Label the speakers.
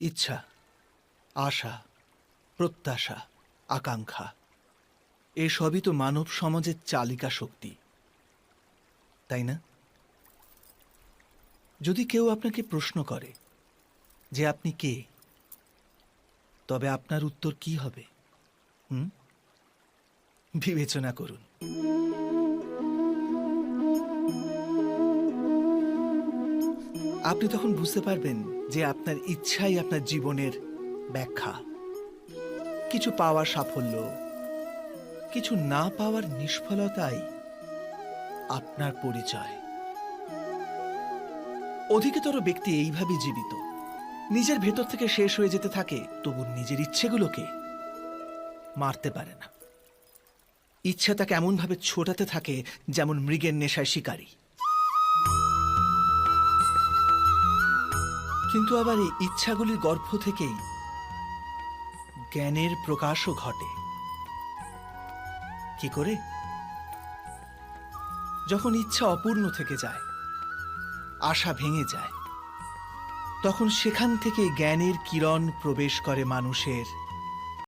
Speaker 1: ইচ্ছা, আশা, প্রত্যাশা, আকাঙ্ক্ষা এসবই তো মানব সমাজের চালিকা শক্তি, তাই না? যদি কেউ আপনাকে প্রশ্ন করে যে আপনি কে, তবে আপনার উত্তর কি হবে? বিবেচনা করুন। আপনি তখন বুঝতে পারবেন যে আপনার ইচ্ছাই আপনার জীবনের ব্যাখ্যা। কিছু পাওয়ার সাফল্য, কিছু না পাওয়ার নিষ্ফলতাই আপনার পরিচয়। অধিকতর ব্যক্তি এইভাবেই জীবিত, নিজের ভেতর থেকে শেষ হয়ে যেতে থাকে, তবু নিজের ইচ্ছেগুলোকে মারতে পারে না। ইচ্ছা তাকে এমনভাবে ছোটাতে থাকে যেমন মৃগের নেশায় শিকারী। কিন্তু আবার এই ইচ্ছাগুলির গর্ভ থেকেই জ্ঞানের প্রকাশও ঘটে। কি করে? যখন ইচ্ছা অপূর্ণ থেকে যায়, আশা ভেঙে যায়, তখন সেখান থেকে জ্ঞানের কিরণ প্রবেশ করে মানুষের